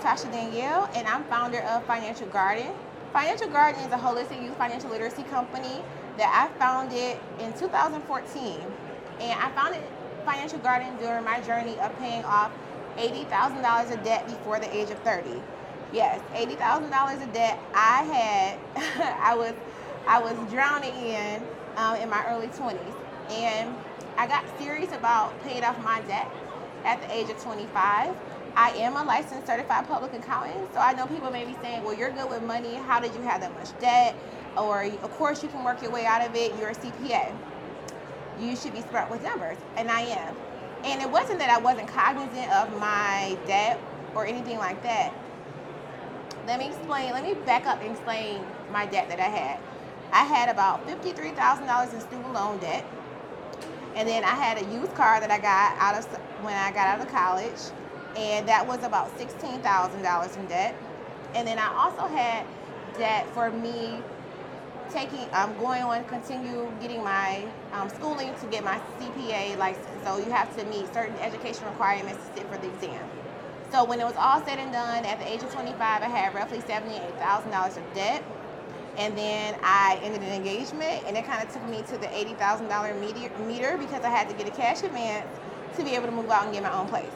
Tasha Danielle, and I'm founder of Financial Garden. Financial Garden is a holistic youth financial literacy company that I founded in 2014. And I founded Financial Garden during my journey of paying off $80,000 of debt before the age of 30. Yes, $80,000 of debt I had, I was drowning in my early 20s. And I got serious about paying off my debt at the age of 25. I am a licensed certified public accountant, so I know people may be saying, well, you're good with money. How did you have that much debt? Or, of course, you can work your way out of it. You're a CPA. You should be smart with numbers, and I am. And it wasn't that I wasn't cognizant of my debt or anything like that. Let me back up and explain my debt that I had. I had about $53,000 in student loan debt. And then I had a used car that I got when I got out of college, and that was about $16,000 in debt. And then I also had debt for me going on, continue getting my schooling to get my CPA license. So you have to meet certain education requirements to sit for the exam. So when it was all said and done, at the age of 25, I had roughly $78,000 of debt. And then I ended an engagement, and it kind of took me to the $80,000 meter because I had to get a cash advance to be able to move out and get my own place.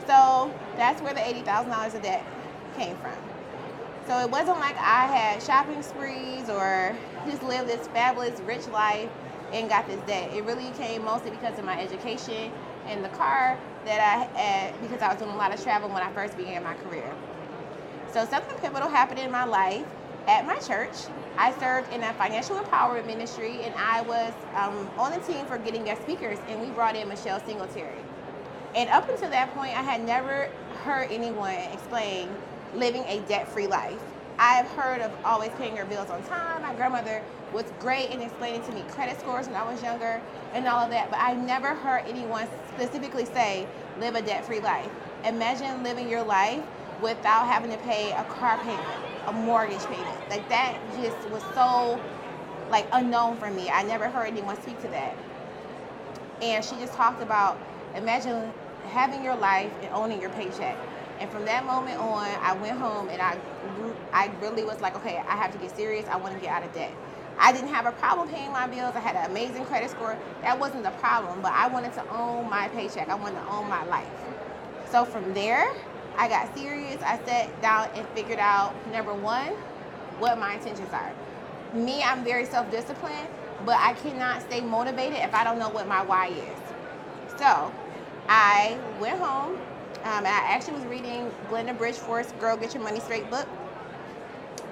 So that's where the $80,000 of debt came from. So it wasn't like I had shopping sprees or just lived this fabulous, rich life and got this debt. It really came mostly because of my education and the car that I had, because I was doing a lot of travel when I first began my career. So something pivotal happened in my life. At my church, I served in a financial empowerment ministry, and I was on the team for getting guest speakers, and we brought in Michelle Singletary. And up until that point, I had never heard anyone explain living a debt-free life. I've heard of always paying your bills on time. My grandmother was great in explaining to me credit scores when I was younger and all of that, but I never heard anyone specifically say, live a debt-free life. Imagine living your life without having to pay a car payment, a mortgage payment. Like, that just was so unknown for me. I never heard anyone speak to that. And she just talked about, imagine having your life and owning your paycheck. And from that moment on, I went home and I really was like, okay, I have to get serious. I want to get out of debt. I didn't have a problem paying my bills. I had an amazing credit score. That wasn't the problem, but I wanted to own my paycheck. I wanted to own my life. So from there, I got serious. I sat down and figured out, number one, what my intentions are. Me, I'm very self-disciplined, but I cannot stay motivated if I don't know what my why is. So I went home, and I actually was reading Glenda Bridgeforth's Girl, Get Your Money Straight book.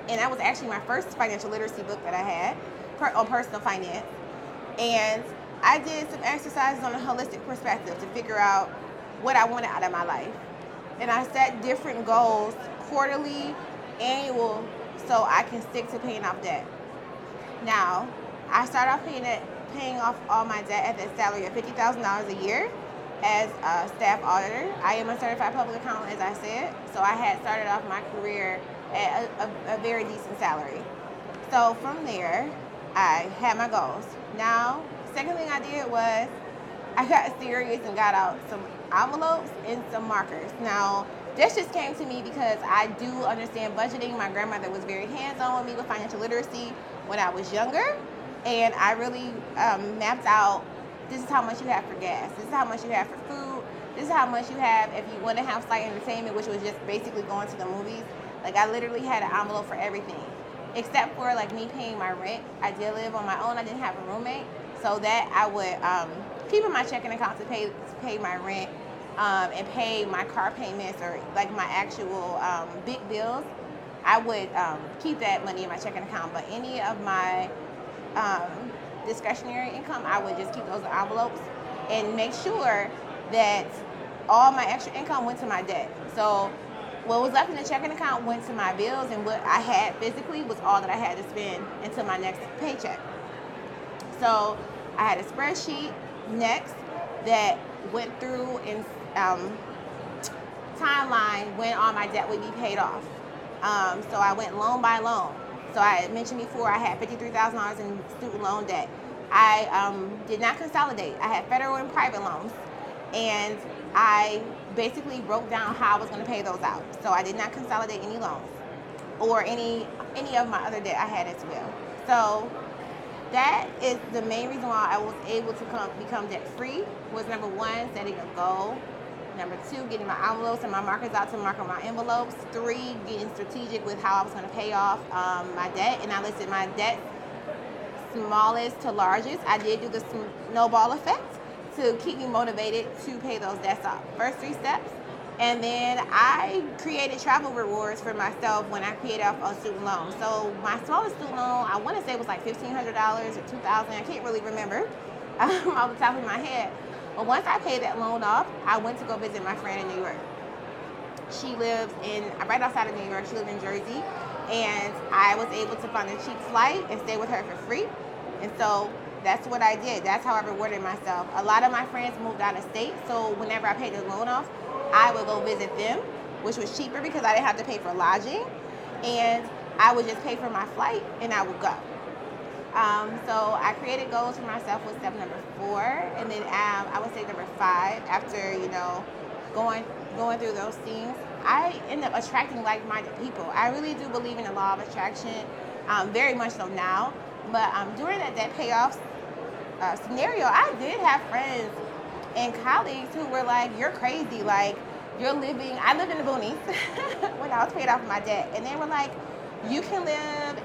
And that was actually my first financial literacy book that I had on personal finance. And I did some exercises on a holistic perspective to figure out what I wanted out of my life. And I set different goals, quarterly, annual, so I can stick to paying off debt. Now, I started off paying off all my debt at the salary of $50,000 a year as a staff auditor. I am a certified public accountant, as I said, so I had started off my career at a very decent salary. So from there, I had my goals. Now, second thing I did was I got serious and got out some envelopes and some markers. Now, this just came to me because I do understand budgeting. My grandmother was very hands-on with me with financial literacy when I was younger, and I really mapped out, this is how much you have for gas, this is how much you have for food, this is how much you have if you want to have slight entertainment, which was just basically going to the movies. Like, I literally had an envelope for everything, except for me paying my rent. I did live on my own. I didn't have a roommate, so that I would keep in my checking account to pay my rent and pay my car payments or my actual big bills. I would keep that money in my checking account, but any of my discretionary income, I would just keep those envelopes and make sure that all my extra income went to my debt. So what was left in the checking account went to my bills, and what I had physically was all that I had to spend until my next paycheck. So I had a spreadsheet next that went through and timeline when all my debt would be paid off. So I went loan by loan. So I mentioned before I had $53,000 in student loan debt. I did not consolidate. I had federal and private loans, and I basically broke down how I was going to pay those out. So I did not consolidate any loans or any of my other debt I had as well. So that is the main reason why I was able to become debt free. Was number one, setting a goal. Number two, getting my envelopes and my markers out to mark on my envelopes. Three, getting strategic with how I was going to pay off my debt. And I listed my debt smallest to largest. I did do the snowball effect to keep me motivated to pay those debts off. First 3 steps. And then I created travel rewards for myself when I paid off a student loan. So my smallest student loan, I want to say was like $1,500 or $2,000. I can't really remember off the top of my head. But once I paid that loan off, I went to go visit my friend in New York. She lives right outside of New York. She lives in Jersey. And I was able to find a cheap flight and stay with her for free. And so that's what I did. That's how I rewarded myself. A lot of my friends moved out of state. So whenever I paid the loan off, I would go visit them, which was cheaper because I didn't have to pay for lodging. And I would just pay for my flight and I would go. So I created goals for myself with step number 4, and then I would say number 5. After going through those things, I end up attracting like-minded people. I really do believe in the law of attraction, very much so now. But during that debt payoff scenario, I did have friends and colleagues who were like, "You're crazy! Like you're living." I lived in the boonies when I was paid off my debt, and they were like, "You can live,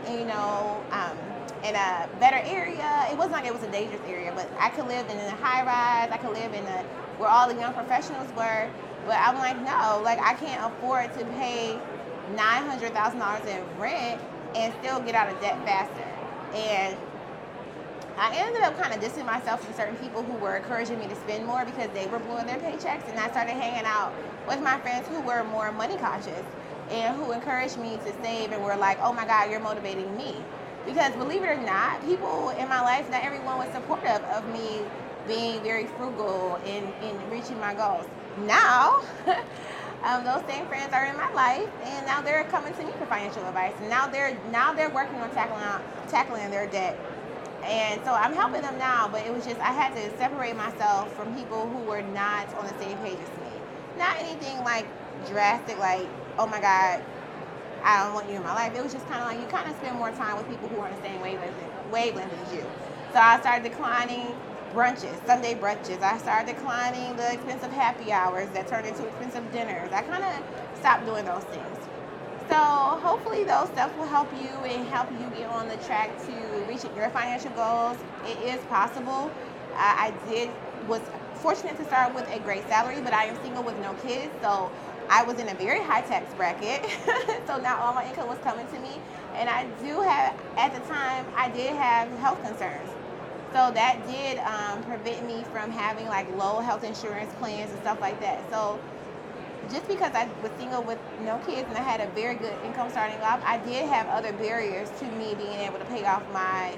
in a better area." It wasn't like it was a dangerous area, but I could live in a high rise. I could live in where all the young professionals were. But I'm like, no, like I can't afford to pay $900,000 in rent and still get out of debt faster. And I ended up kind of dissing myself from certain people who were encouraging me to spend more because they were blowing their paychecks, and I started hanging out with my friends who were more money conscious and who encouraged me to save and were like, "Oh my God, you're motivating me." Because believe it or not, people in my life, not everyone was supportive of me being very frugal in reaching my goals. Now, those same friends are in my life, and now they're coming to me for financial advice. And now they're working on tackling their debt. And so I'm helping them now, but it was just I had to separate myself from people who were not on the same page as me. Not anything like drastic, like, "Oh my God, I don't want you in my life." It was just kind of like you kind of spend more time with people who are on the same wavelength as you. So I started declining brunches, Sunday brunches. I started declining the expensive happy hours that turned into expensive dinners. I kind of stopped doing those things. So hopefully those steps will help you and help you get on the track to reaching your financial goals. It is possible. I was fortunate to start with a great salary, but I am single with no kids, so I was in a very high tax bracket. So now all my income was coming to me, and I do have, at the time, I did have health concerns. So that did prevent me from having like low health insurance plans and stuff like that. So just because I was single with no kids and I had a very good income starting off, I did have other barriers to me being able to pay off my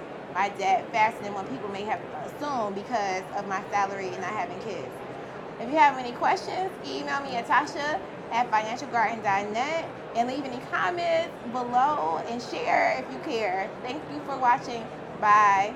debt faster than what people may have assumed because of my salary and not having kids. If you have any questions, email me at tasha@financialgarden.net and leave any comments below and share if you care. Thank you for watching. Bye.